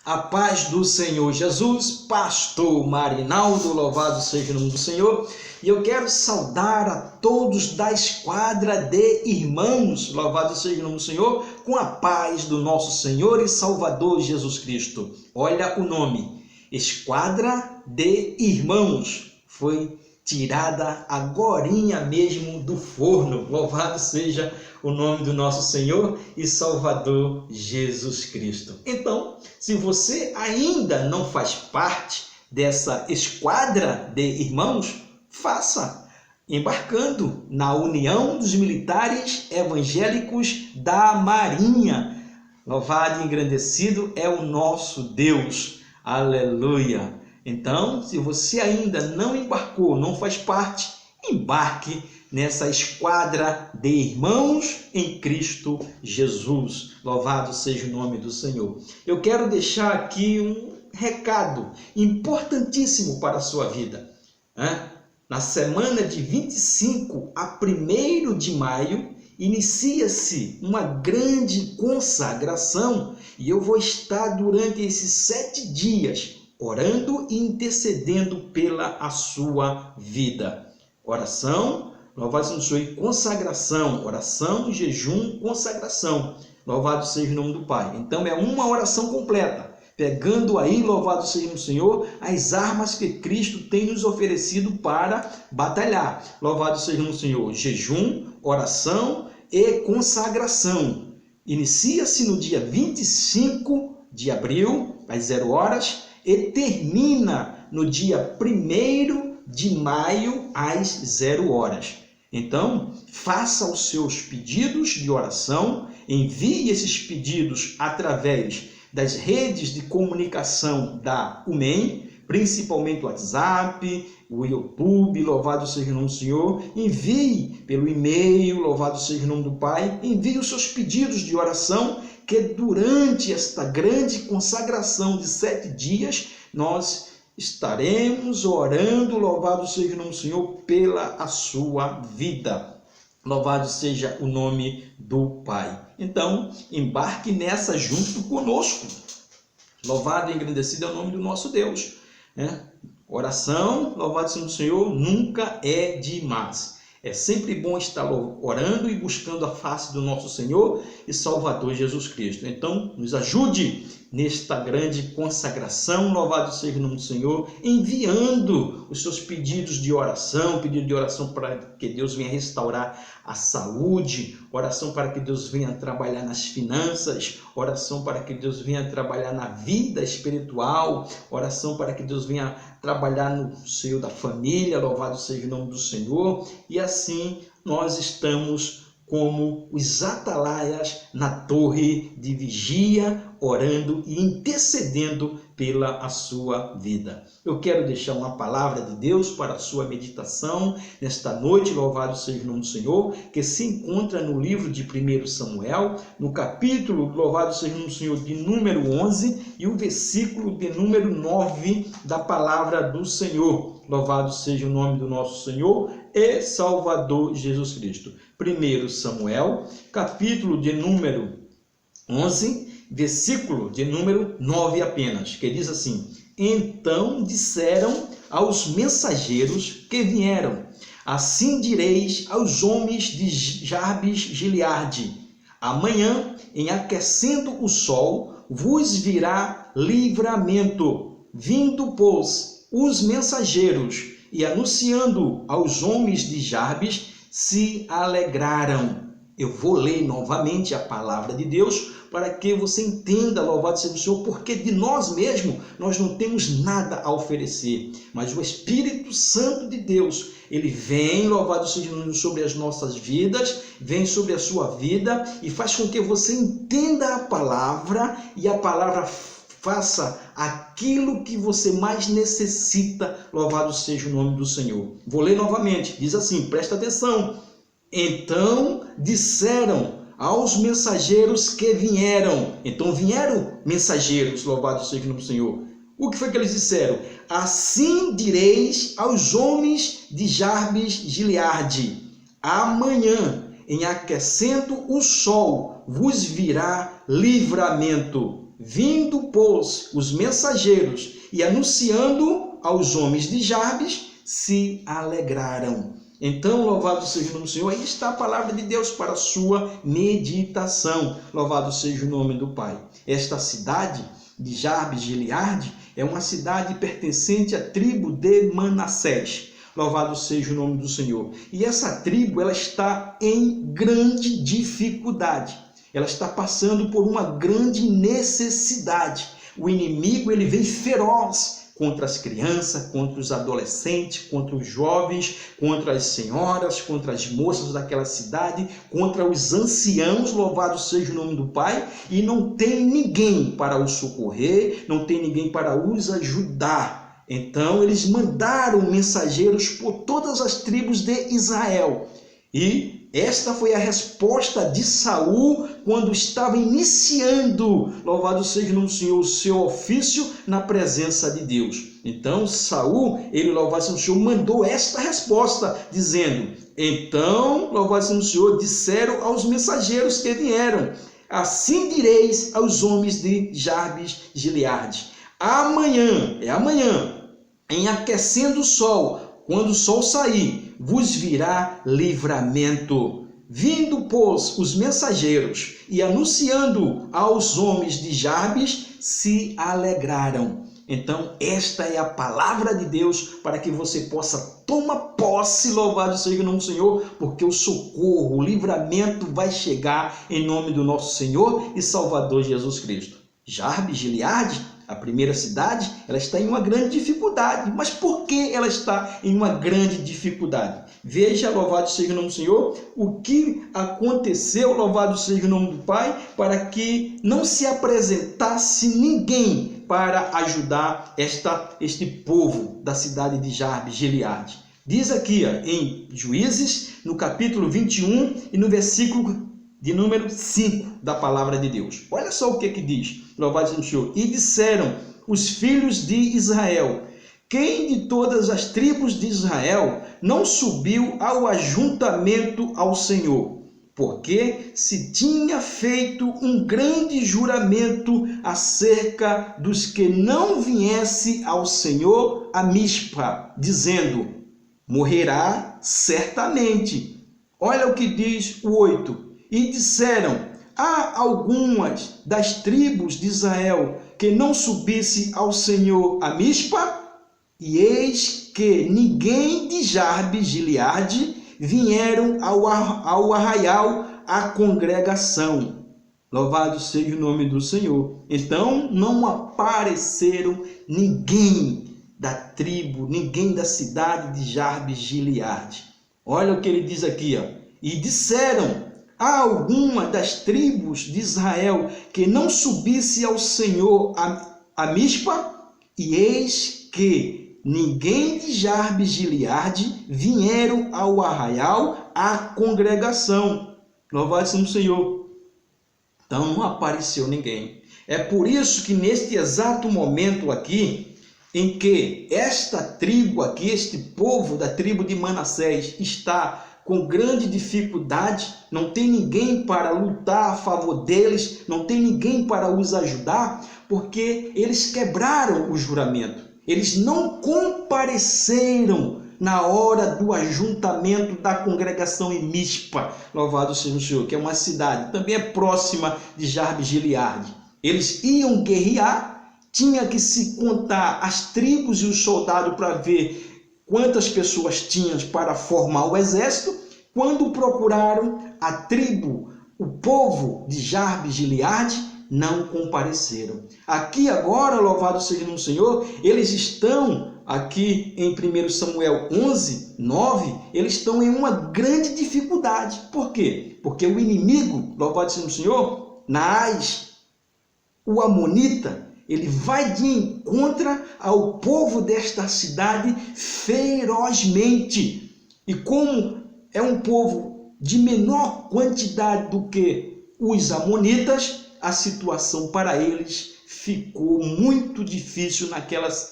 A paz do Senhor Jesus, pastor Marinaldo, louvado seja o nome do Senhor. E eu quero saudar a todos da esquadra de irmãos, louvado seja o nome do Senhor, com a paz do nosso Senhor e Salvador Jesus Cristo. Olha o nome, esquadra de irmãos, foi tirada agorinha mesmo do forno. Louvado seja o nome do nosso Senhor e Salvador Jesus Cristo. Então, se você ainda não faz parte dessa esquadra de irmãos, faça, embarcando na União dos Militares Evangélicos da Marinha. Louvado e engrandecido é o nosso Deus. Aleluia! Então, se você ainda não embarcou, não faz parte, embarque nessa esquadra de irmãos em Cristo Jesus. Louvado seja o nome do Senhor. Eu quero deixar aqui um recado importantíssimo para a sua vida. Na semana de 25 a 1º de maio, inicia-se uma grande consagração e eu vou estar durante esses 7 dias orando e intercedendo pela a sua vida. Oração, louvado seja o Senhor, e consagração. Oração, jejum, consagração. Louvado seja o nome do Pai. Então é uma oração completa, pegando aí, louvado seja o Senhor, as armas que Cristo tem nos oferecido para batalhar. Louvado seja o nome do Senhor. Jejum, oração e consagração. Inicia-se no dia 25 de abril, às 0 horas, e termina no dia 1º de maio, às 0 horas. Então, faça os seus pedidos de oração, envie esses pedidos através das redes de comunicação da UMEM, principalmente o WhatsApp, o YouTube, louvado seja o nome do Senhor. Envie pelo e-mail, louvado seja o nome do Pai. Envie os seus pedidos de oração, que durante esta grande consagração de 7 dias, nós estaremos orando, louvado seja o nome do Senhor, pela a sua vida. Louvado seja o nome do Pai. Então, embarque nessa junto conosco. Louvado e engrandecido é o nome do nosso Deus. Oração, louvado seja o Senhor, nunca é demais. É sempre bom estar orando e buscando a face do nosso Senhor e Salvador Jesus Cristo. Então, nos ajude nesta grande consagração, louvado seja o nome do Senhor, enviando os seus pedidos de oração, pedido de oração para que Deus venha restaurar a saúde, oração para que Deus venha trabalhar nas finanças, oração para que Deus venha trabalhar na vida espiritual, oração para que Deus venha trabalhar no seio da família, louvado seja o nome do Senhor, e assim nós estamos como os atalaias na torre de vigia, orando e intercedendo pela a sua vida. Eu quero deixar uma palavra de Deus para a sua meditação nesta noite, louvado seja o nome do Senhor, que se encontra no livro de 1 Samuel, no capítulo, louvado seja o nome do Senhor, de número 11 e o versículo de número 9 da palavra do Senhor. Louvado seja o nome do nosso Senhor e Salvador Jesus Cristo. 1 Samuel, capítulo de número 11, versículo de número 9 apenas, que diz assim: Então disseram aos mensageiros que vieram, assim direis aos homens de Jabes Gileade: amanhã, em aquecendo o sol, vos virá livramento. Vindo, pois, os mensageiros e anunciando aos homens de Jabes, se alegraram. Eu vou ler novamente a palavra de Deus para que você entenda, louvado seja o Senhor, porque de nós mesmos nós não temos nada a oferecer, mas o Espírito Santo de Deus, ele vem, louvado seja o Senhor, sobre as nossas vidas, vem sobre a sua vida e faz com que você entenda a palavra e a palavra faça aquilo que você mais necessita, louvado seja o nome do Senhor. Vou ler novamente, diz assim, presta atenção. Então disseram aos mensageiros que vieram. Então vieram mensageiros, louvado seja o nome do Senhor. O que foi que eles disseram? Assim direis aos homens de Jabes Gileade: amanhã, em aquecendo o sol, vos virá livramento. Vindo, pois, os mensageiros e anunciando aos homens de Jarbes, se alegraram. Então, louvado seja o nome do Senhor. Aí está a palavra de Deus para a sua meditação. Louvado seja o nome do Pai. Esta cidade de Jarbes de Gileade é uma cidade pertencente à tribo de Manassés. Louvado seja o nome do Senhor. E essa tribo, ela está em grande dificuldade. Ela está passando por uma grande necessidade. O inimigo, ele vem feroz contra as crianças, contra os adolescentes, contra os jovens, contra as senhoras, contra as moças daquela cidade, contra os anciãos, louvado seja o nome do Pai, e não tem ninguém para os socorrer, não tem ninguém para os ajudar. Então eles mandaram mensageiros por todas as tribos de Israel. E esta foi a resposta de Saul quando estava iniciando, louvado seja o nome do Senhor, o seu ofício na presença de Deus. Então Saul, ele, louvado seja o Senhor, mandou esta resposta, dizendo: então, louvado seja o Senhor, disseram aos mensageiros que vieram: assim direis aos homens de Jarbes Gileade: amanhã, em aquecendo o sol, quando o sol sair, vos virá livramento. Vindo, pois, os mensageiros e anunciando aos homens de Jarbes, se alegraram. Então, esta é a palavra de Deus para que você possa tomar posse, louvado seja o nome do Senhor, porque o socorro, o livramento vai chegar em nome do nosso Senhor e Salvador Jesus Cristo. Jarbes, Gileade, a primeira cidade, ela está em uma grande dificuldade. Mas por que ela está em uma grande dificuldade? Veja, louvado seja o nome do Senhor, o que aconteceu, louvado seja o nome do Pai, para que não se apresentasse ninguém para ajudar este povo da cidade de Jarbes, Gileade. Diz aqui em Juízes, no capítulo 21 e no versículo de número 5 da palavra de Deus. Olha só o que diz, louvado seja o Senhor. E disseram os filhos de Israel: quem de todas as tribos de Israel não subiu ao ajuntamento ao Senhor? Porque se tinha feito um grande juramento acerca dos que não viesse ao Senhor a Mispa, dizendo: morrerá certamente. Olha o que diz o 8. E disseram: há algumas das tribos de Israel que não subisse ao Senhor a Mispa? E eis que ninguém de Jarbes, Gileade, vieram ao arraial à congregação. Louvado seja o nome do Senhor. Então não apareceram ninguém da tribo, ninguém da cidade de Jarbes, Gileade. Olha o que ele diz aqui, E disseram: há alguma das tribos de Israel que não subisse ao Senhor a Mispa? E eis que ninguém de Jarbes, Gileade, vieram ao arraial à congregação. Louvado seja o Senhor. Então não apareceu ninguém. É por isso que neste exato momento aqui, em que esta tribo aqui, este povo da tribo de Manassés está com grande dificuldade, não tem ninguém para lutar a favor deles, não tem ninguém para os ajudar, porque eles quebraram o juramento. Eles não compareceram na hora do ajuntamento da congregação em Mispa, louvado seja o Senhor, que é uma cidade, também é próxima de Jarbes, Gileade. Eles iam guerrear, tinha que se contar as tribos e os soldados para ver quantas pessoas tinham para formar o exército. Quando procuraram a tribo, o povo de Jarbes, Gileade, não compareceram. Aqui agora, louvado seja o Senhor, eles estão aqui em 1 Samuel 11, 9, eles estão em uma grande dificuldade. Por quê? Porque o inimigo, louvado seja o Senhor, Naás, o amonita, ele vai de encontro ao povo desta cidade ferozmente. E como é um povo de menor quantidade do que os amonitas, a situação para eles ficou muito difícil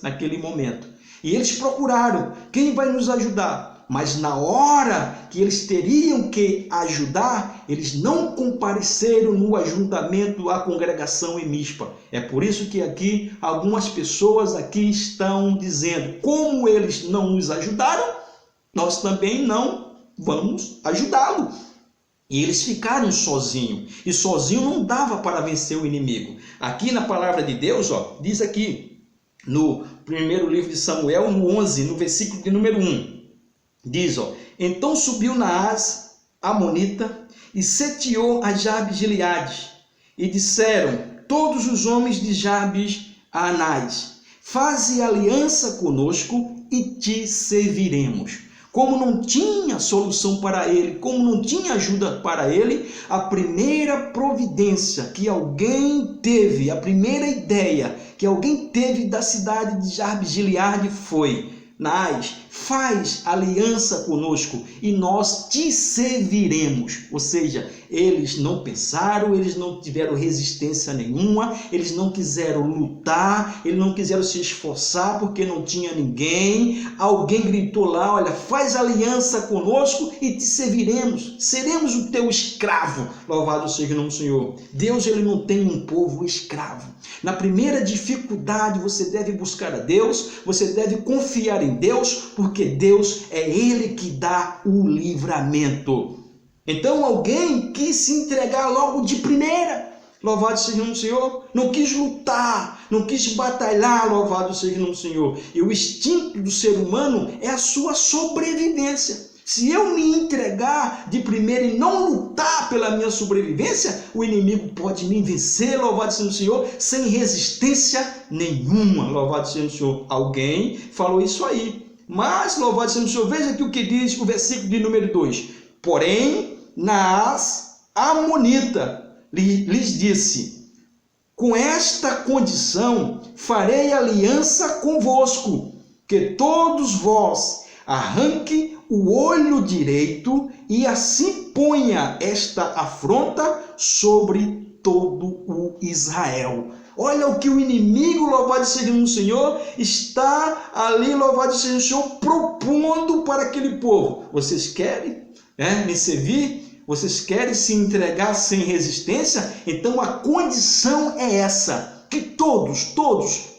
naquele momento. E eles procuraram: quem vai nos ajudar? mas na hora que eles teriam que ajudar, eles não compareceram no ajuntamento, à congregação em Mispa. É por isso que aqui algumas pessoas aqui estão dizendo, como eles não nos ajudaram, nós também não vamos ajudá-lo. E eles ficaram sozinhos, e sozinho não dava para vencer o inimigo. Aqui na palavra de Deus, diz aqui, no primeiro livro de Samuel, no 11, no versículo de número 1, diz, então subiu Naás, amonita, e sitiou a Jabes Gileade, e disseram todos os homens de Jabes a Anás, faze aliança conosco e te serviremos. Como não tinha solução para ele, como não tinha ajuda para ele, a primeira providência que alguém teve, a primeira ideia que alguém teve da cidade de Jabes Gileade foi: Naás, faz aliança conosco e nós te serviremos. Ou seja, eles não pensaram, eles não tiveram resistência nenhuma, eles não quiseram lutar, eles não quiseram se esforçar porque não tinha ninguém. Alguém gritou lá, olha, faz aliança conosco e te serviremos, seremos o teu escravo. Louvado seja o nome do Senhor. Deus, ele não tem um povo escravo. Na primeira dificuldade, você deve buscar a Deus, você deve confiar em Deus, porque Deus é Ele que dá o livramento. Então alguém quis se entregar logo de primeira. Louvado seja o nome do Senhor. Não quis lutar, não quis batalhar. Louvado seja o nome do Senhor. E o instinto do ser humano é a sua sobrevivência. Se eu me entregar de primeira e não lutar pela minha sobrevivência, o inimigo pode me vencer, louvado seja o Senhor, sem resistência nenhuma. Louvado seja o Senhor. Alguém falou isso aí. Mas, louvado seja o Senhor, veja aqui o que diz o versículo de número 2. Porém, Naás, amonita, lhes disse: com esta condição farei aliança convosco, que todos vós arranque o olho direito e assim ponha esta afronta sobre todo o Israel. Olha o que o inimigo, louvado seja o Senhor, está ali, louvado seja o Senhor, propondo para aquele povo. Vocês querem me servir? Vocês querem se entregar sem resistência? Então a condição é essa, que todos,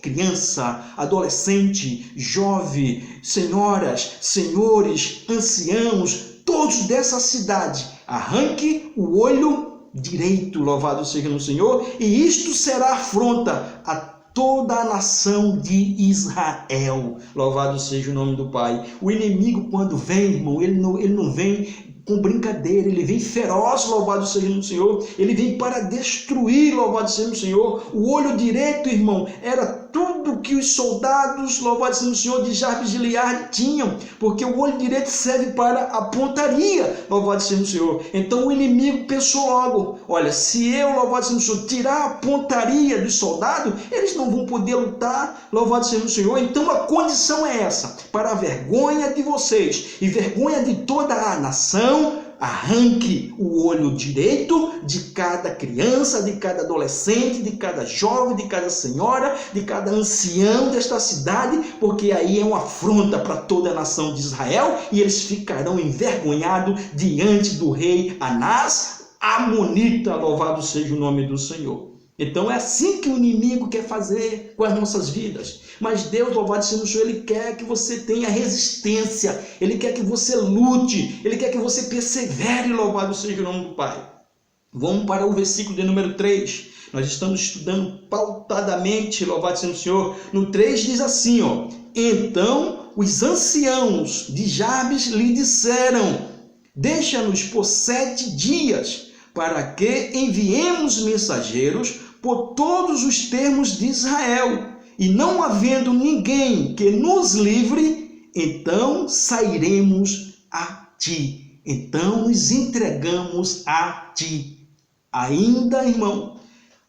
criança, adolescente, jovem, senhoras, senhores, anciãos, todos dessa cidade, arranque o olho direito, louvado seja o Senhor, e isto será afronta a toda a nação de Israel. Louvado seja o nome do Pai. O inimigo, quando vem, irmão, ele não vem com brincadeira, ele vem feroz, louvado seja o Senhor, ele vem para destruir, louvado seja o Senhor. O olho direito, irmão, era tudo que os soldados, louvado seja o Senhor, de Jabes Gileade tinham, porque o olho direito serve para a pontaria, louvado seja o Senhor. Então o inimigo pensou logo, olha, se eu, louvado seja o Senhor, tirar a pontaria dos soldados, eles não vão poder lutar, louvado seja o Senhor. Então a condição é essa, para a vergonha de vocês e vergonha de toda a nação, arranque o olho direito de cada criança, de cada adolescente, de cada jovem, de cada senhora, de cada ancião desta cidade, porque aí é uma afronta para toda a nação de Israel e eles ficarão envergonhados diante do rei Anás, amonita, louvado seja o nome do Senhor. Então é assim que o inimigo quer fazer com as nossas vidas. Mas Deus, louvado seja o Senhor, Ele quer que você tenha resistência, Ele quer que você lute, Ele quer que você persevere, louvado seja o nome do Pai. Vamos para o versículo de número 3. Nós estamos estudando pautadamente, louvado seja o Senhor. No 3 diz assim, então os anciãos de Jabes lhe disseram: deixa-nos por 7 dias, para que enviemos mensageiros por todos os termos de Israel, e não havendo ninguém que nos livre, então sairemos a ti. Então nos entregamos a ti. Ainda, irmão,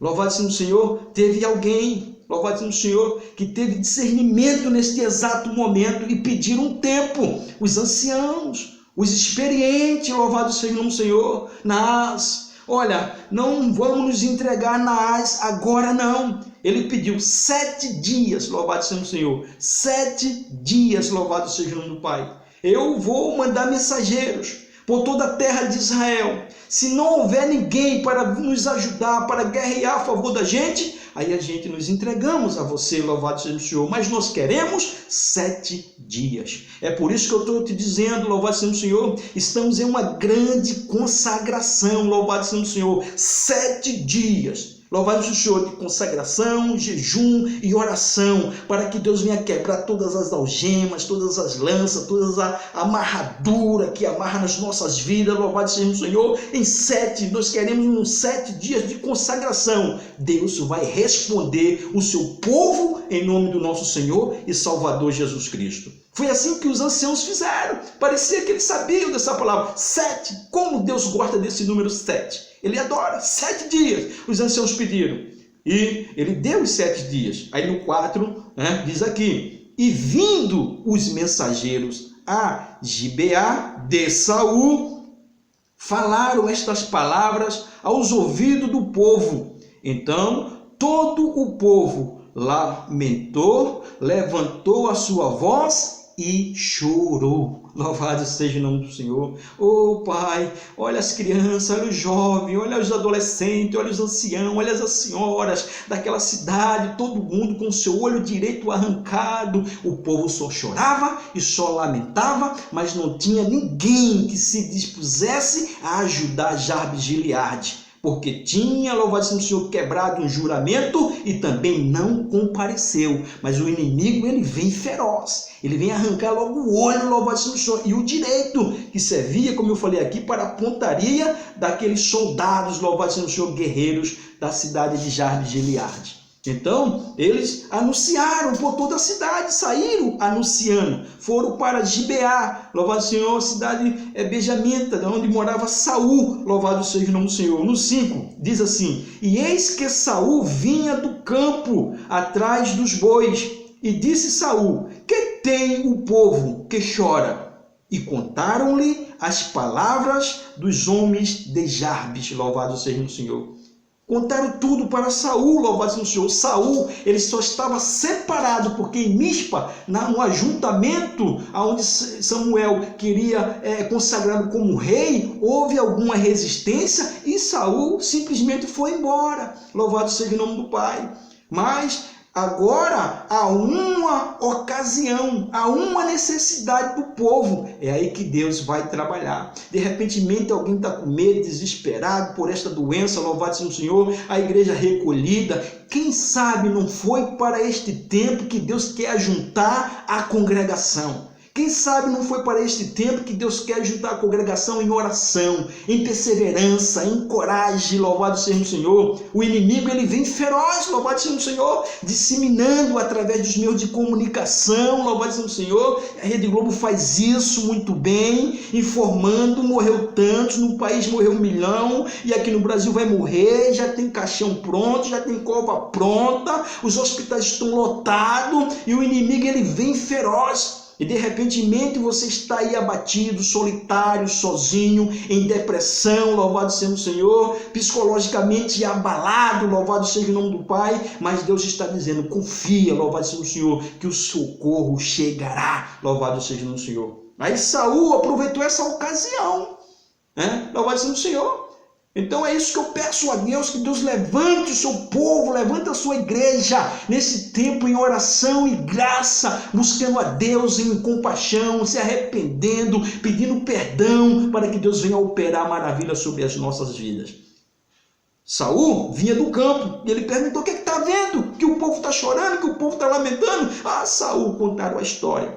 louvado seja o Senhor, teve alguém, louvado seja o Senhor, que teve discernimento neste exato momento e pediram um tempo. Os anciãos, os experientes, louvado seja o nome do Senhor. Naás, olha, não vamos nos entregar a Naás agora não. Ele pediu 7 dias, louvado seja o Senhor. 7 dias, louvado seja o nome do Pai. eu vou mandar mensageiros por toda a terra de Israel. Se não houver ninguém para nos ajudar, para guerrear a favor da gente, aí a gente nos entregamos a você, louvado seja o Senhor. Mas nós queremos 7 dias. É por isso que eu estou te dizendo, louvado seja o Senhor, estamos em uma grande consagração, louvado seja o Senhor. 7 dias. Louvado seja o Senhor, de consagração, jejum e oração, para que Deus venha quebrar todas as algemas, todas as lanças, toda a amarradura que amarra nas nossas vidas. Louvado seja o Senhor. Em 7, nós queremos uns 7 dias de consagração. Deus vai responder o seu povo em nome do nosso Senhor e Salvador Jesus Cristo. Foi assim que os anciãos fizeram. Parecia que eles sabiam dessa palavra. 7, como Deus gosta desse número 7. Ele adora. 7 dias. Os anciãos pediram. E ele deu os 7 dias. Aí no 4, diz aqui: e vindo os mensageiros a Gibeá de Saul, falaram estas palavras aos ouvidos do povo. Então todo o povo lamentou, levantou a sua voz e chorou. Louvado seja o nome do Senhor. Oh Pai, olha as crianças, olha os jovens, olha os adolescentes, olha os anciãos, olha as senhoras daquela cidade, todo mundo com o seu olho direito arrancado. O povo só chorava e só lamentava, mas não tinha ninguém que se dispusesse a ajudar Jabes de Gileade, porque tinha, louvado seja o Senhor, quebrado um juramento e também não compareceu. Mas o inimigo, ele vem feroz, ele vem arrancar logo o olho, louvado seja o Senhor, e o direito que servia, como eu falei aqui, para a pontaria daqueles soldados, louvado seja o Senhor, guerreiros da cidade de Jabes de Gileade. Então, eles anunciaram por toda a cidade, saíram anunciando, foram para Gibeá, louvado Senhor, a cidade benjamita, onde morava Saul, louvado seja o nome do Senhor. No 5, diz assim: e eis que Saul vinha do campo atrás dos bois, e disse Saul: que tem o povo que chora? E contaram-lhe as palavras dos homens de Jabes, louvado seja o Senhor. Contaram tudo para Saul, louvado seja o Senhor. Saul, ele só estava separado, porque em Mispa, no ajuntamento onde Samuel queria consagrá-lo como rei, houve alguma resistência e Saul simplesmente foi embora. Louvado seja o nome do Pai. Mas agora há uma ocasião, há uma necessidade do povo. É aí que Deus vai trabalhar. De repente alguém está com medo, desesperado por esta doença, louvado seja o Senhor, a igreja recolhida. Quem sabe não foi para este tempo que Deus quer juntar a congregação? Quem sabe não foi para este tempo que Deus quer juntar a congregação em oração, em perseverança, em coragem, louvado seja o Senhor. O inimigo, ele vem feroz, louvado seja o Senhor, disseminando através dos meios de comunicação, louvado seja o Senhor. A Rede Globo faz isso muito bem, informando, morreu tantos, no país morreu 1 milhão, e aqui no Brasil vai morrer, já tem caixão pronto, já tem cova pronta, os hospitais estão lotados, e o inimigo, ele vem feroz. E de repente você está aí abatido, solitário, sozinho, em depressão, louvado seja o Senhor, psicologicamente abalado, louvado seja o nome do Pai, mas Deus está dizendo: confia, louvado seja o Senhor, que o socorro chegará, louvado seja o nome do Senhor. Aí Saul aproveitou essa ocasião, louvado seja o Senhor. Então é isso que eu peço a Deus, que Deus levante o seu povo, levante a sua igreja nesse tempo em oração e graça, buscando a Deus em compaixão, se arrependendo, pedindo perdão, para que Deus venha operar maravilha sobre as nossas vidas. Saul vinha do campo e ele perguntou: o que está vendo? Que o povo está chorando, que o povo está lamentando? Ah, Saul, contaram a história.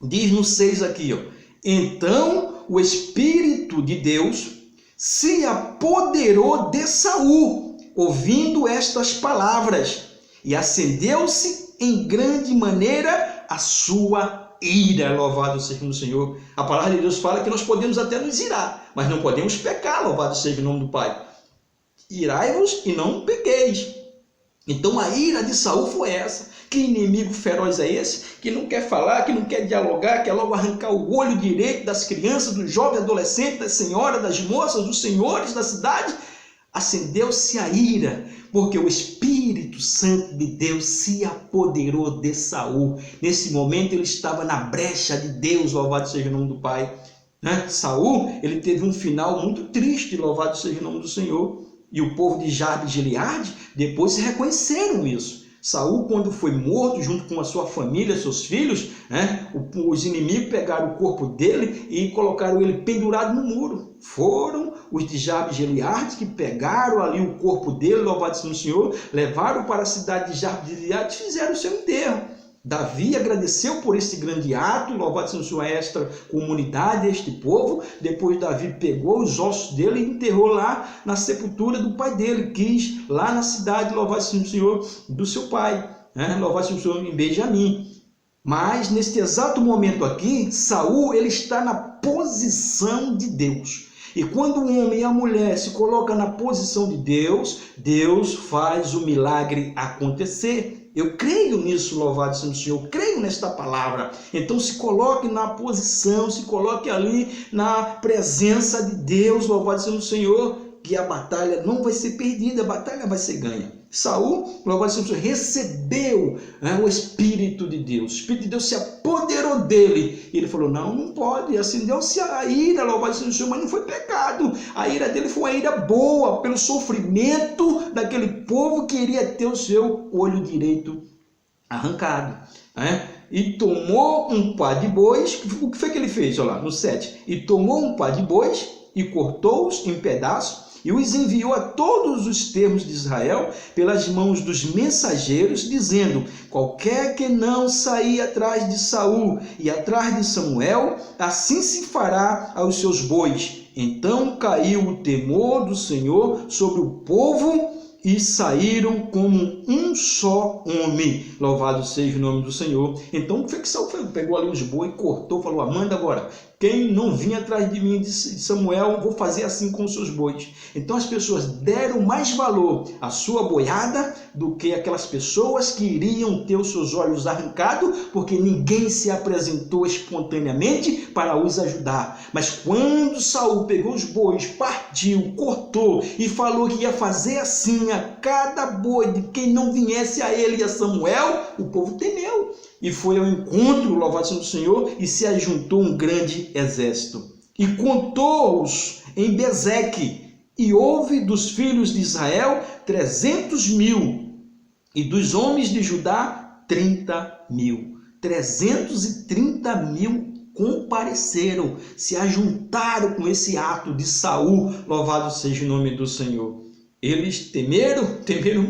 Diz no 6 aqui, então o Espírito de Deus se apoderou de Saul, ouvindo estas palavras, e acendeu-se em grande maneira a sua ira. Louvado seja o Senhor. A palavra de Deus fala que nós podemos até nos irar, mas não podemos pecar. Louvado seja o nome do Pai. Irai-vos e não pequeis. Então a ira de Saul foi essa. Que inimigo feroz é esse? Que não quer falar, que não quer dialogar, quer logo arrancar o olho direito das crianças, dos jovens, adolescentes, das senhoras, das moças, dos senhores da cidade. acendeu-se a ira, porque o Espírito Santo de Deus se apoderou de Saul. Nesse momento ele estava na brecha de Deus, louvado seja o nome do Pai. Saul, ele teve um final muito triste, louvado seja o nome do Senhor. E o povo de Jabes e Gileade depois reconheceram isso. Saul, quando foi morto, junto com a sua família, seus filhos, os inimigos pegaram o corpo dele e colocaram ele pendurado no muro. Foram os de Jabes e Gileade que pegaram ali o corpo dele, louvado seja o Senhor, levaram para a cidade de Jabes e Gileade e fizeram o seu enterro. Davi agradeceu por esse grande ato, louvado seja o Senhor, esta comunidade, este povo. Depois Davi pegou os ossos dele e enterrou lá na sepultura do pai dele, quis lá na cidade, louvado seja o Senhor, do seu pai, louvado seja o Senhor, em Benjamim. Mas neste exato momento aqui, Saul, ele está na posição de Deus. E quando o homem e a mulher se colocam na posição de Deus, Deus faz o milagre acontecer. Eu creio nisso, louvado seja o Senhor, eu creio nesta palavra. Então se coloque na posição, se coloque ali na presença de Deus, louvado seja o Senhor, que a batalha não vai ser perdida, a batalha vai ser ganha. Saul, louvado seja o Senhor, recebeu o Espírito de Deus. O Espírito de Deus se apoderou dele. E ele falou, não pode. Acendeu-se a ira, louvado seja o Senhor, mas não foi pecado. A ira dele foi uma ira boa, pelo sofrimento daquele povo que iria ter o seu olho direito arrancado. E tomou um par de bois. O que foi que ele fez? Olha lá, no 7. E tomou um par de bois e cortou-os em pedaços, e os enviou a todos os termos de Israel pelas mãos dos mensageiros, dizendo, qualquer que não sair atrás de Saul e atrás de Samuel, assim se fará aos seus bois. Então caiu o temor do Senhor sobre o povo e saíram como um só homem. Louvado seja o nome do Senhor. Então o que Saul fez? Pegou ali os bois, cortou, falou, manda agora. Quem não vinha atrás de mim, de Samuel, vou fazer assim com os seus bois. Então as pessoas deram mais valor à sua boiada do que aquelas pessoas que iriam ter os seus olhos arrancados, porque ninguém se apresentou espontaneamente para os ajudar. Mas quando Saul pegou os bois, partiu, cortou e falou que ia fazer assim a cada boi de quem não viesse a ele e a Samuel, o povo temeu. E foi ao encontro, louvado seja o Senhor, e se ajuntou um grande exército. E contou-os em Bezeque, e houve dos filhos de Israel 300.000, e dos homens de Judá 30.000. 330.000 compareceram, se ajuntaram com esse ato de Saul, louvado seja o nome do Senhor. Eles temeram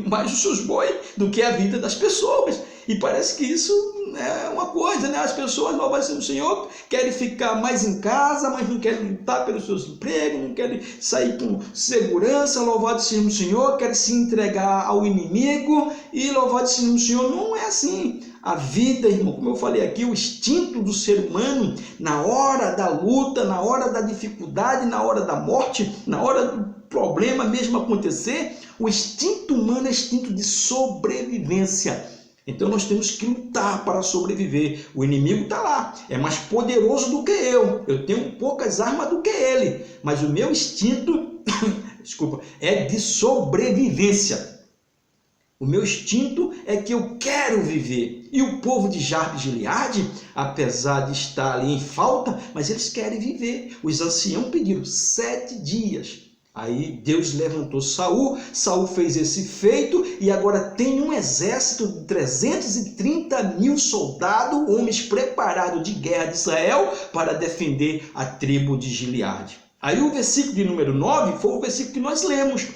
mais os seus bois do que a vida das pessoas. E parece que isso é uma coisa, As pessoas, louvado seja o Senhor, querem ficar mais em casa, mas não querem lutar pelos seus empregos, não querem sair com segurança, louvado seja o Senhor, querem se entregar ao inimigo, e louvado seja o Senhor, não é assim. A vida, irmão, como eu falei aqui, o instinto do ser humano, na hora da luta, na hora da dificuldade, na hora da morte, na hora do problema mesmo acontecer, o instinto humano é instinto de sobrevivência. Então nós temos que lutar para sobreviver. O inimigo está lá, é mais poderoso do que eu tenho poucas armas do que ele, mas o meu instinto é de sobrevivência. O meu instinto é que eu quero viver. E o povo de Jabes e Gileade, apesar de estar ali em falta, mas eles querem viver. Os anciãos pediram 7 dias. Aí Deus levantou Saul, Saul fez esse feito e agora tem um exército de 330.000 soldados, homens preparados de guerra de Israel para defender a tribo de Gileade. Aí o versículo de número 9 foi o versículo que nós lemos.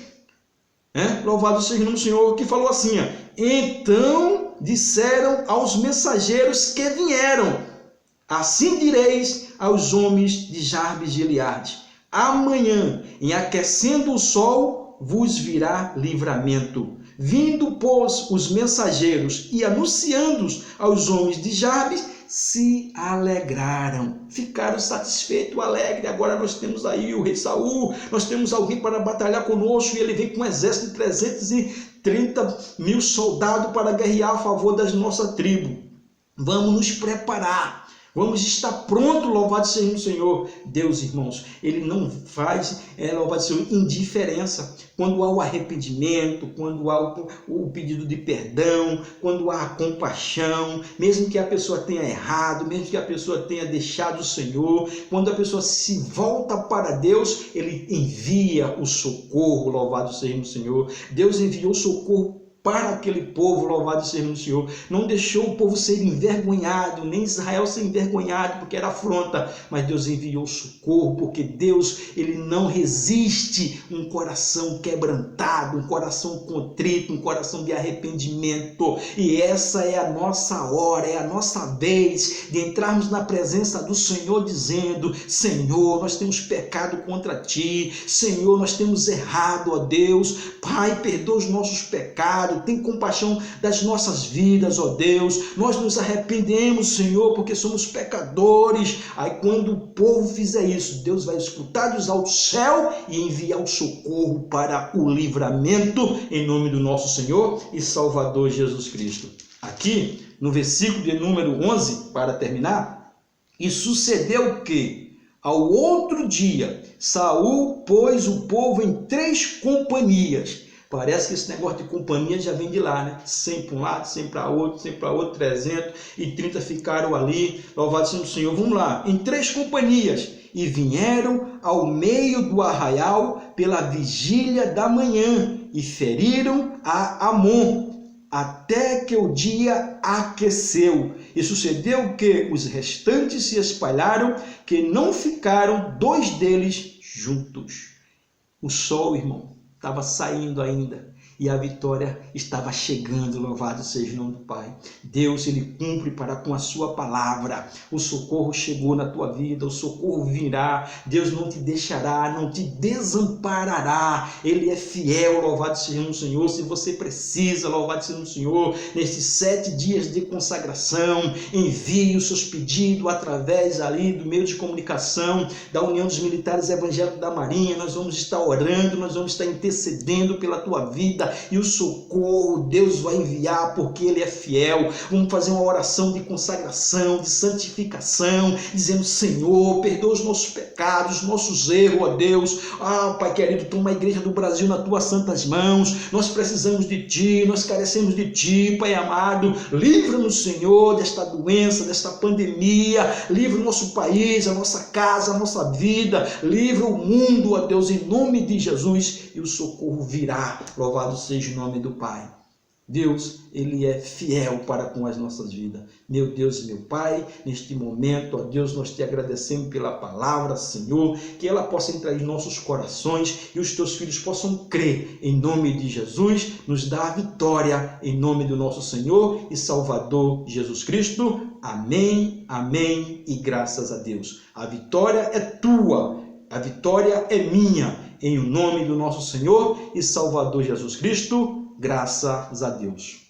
Louvado seja o nome do Senhor, que falou assim, então disseram aos mensageiros que vieram, assim direis aos homens de Jabes e Gileade, amanhã, em aquecendo o sol, vos virá livramento. Vindo, pois, os mensageiros e anunciando-os aos homens de Jabes, se alegraram, ficaram satisfeitos, alegres. Agora nós temos aí o rei Saul, nós temos alguém para batalhar conosco, e ele vem com um exército de 330.000 soldados para guerrear a favor da nossa tribo. Vamos nos preparar. Vamos estar pronto, louvado seja o Senhor. Deus, irmãos, Ele não faz, louvado seja, indiferença. Quando há o arrependimento, quando há o pedido de perdão, quando há a compaixão, mesmo que a pessoa tenha errado, mesmo que a pessoa tenha deixado o Senhor, quando a pessoa se volta para Deus, Ele envia o socorro, louvado seja o Senhor. Deus enviou socorro para aquele povo, louvado seja o Senhor. Não deixou o povo ser envergonhado, nem Israel ser envergonhado, porque era afronta, mas Deus enviou socorro, porque Deus, Ele não resiste um coração quebrantado, um coração contrito, um coração de arrependimento. E essa é a nossa hora, é a nossa vez de entrarmos na presença do Senhor dizendo: Senhor, nós temos pecado contra Ti, Senhor, nós temos errado, ó Deus. Pai, perdoa os nossos pecados, tem compaixão das nossas vidas, ó Deus. Nós nos arrependemos, Senhor, porque somos pecadores. Aí quando o povo fizer isso, Deus vai escutar dos altos céu e enviar o socorro para o livramento, em nome do nosso Senhor e Salvador Jesus Cristo. Aqui, no versículo de número 11, para terminar: e sucedeu que, ao outro dia, Saul pôs o povo em 3 companhias. Parece que esse negócio de companhia já vem de lá, né? 100 para um lado, 100 para outro, 100 para outro, 330 ficaram ali. Louvado seja o Senhor. Vamos lá. Em 3 companhias. E vieram ao meio do arraial pela vigília da manhã e feriram a Amon, até que o dia aqueceu. E sucedeu que os restantes se espalharam, que não ficaram 2 deles juntos. O sol, irmão, estava saindo ainda e a vitória estava chegando, louvado seja o nome do Pai. Deus, Ele cumpre para com a sua palavra. O socorro chegou na tua vida, o socorro virá. Deus não te deixará, não te desamparará. Ele é fiel, louvado seja o Senhor. Se você precisa, louvado seja o Senhor, nesses 7 dias de consagração, envie os seus pedidos através ali do meio de comunicação da União dos Militares Evangélicos da Marinha. Nós vamos estar orando, nós vamos estar intercedendo pela tua vida, e o socorro Deus vai enviar, porque Ele é fiel. Vamos fazer uma oração de consagração, de santificação, dizendo: Senhor, perdoa os nossos pecados, os nossos erros, ó Deus. Pai querido, toma a igreja do Brasil nas tuas santas mãos. Nós precisamos de Ti, nós carecemos de Ti, Pai amado. Livra-nos, Senhor, desta doença, desta pandemia. Livra o nosso país, a nossa casa, a nossa vida. Livra o mundo, ó Deus, em nome de Jesus, e o socorro virá. Louvado seja o nome do Pai. Deus, Ele é fiel para com as nossas vidas. Meu Deus e meu Pai, neste momento, ó Deus, nós te agradecemos pela palavra, Senhor, que ela possa entrar em nossos corações e os teus filhos possam crer em nome de Jesus, nos dar a vitória em nome do nosso Senhor e Salvador Jesus Cristo. Amém, amém e graças a Deus. A vitória é tua, a vitória é minha, em nome do nosso Senhor e Salvador Jesus Cristo. Graças a Deus.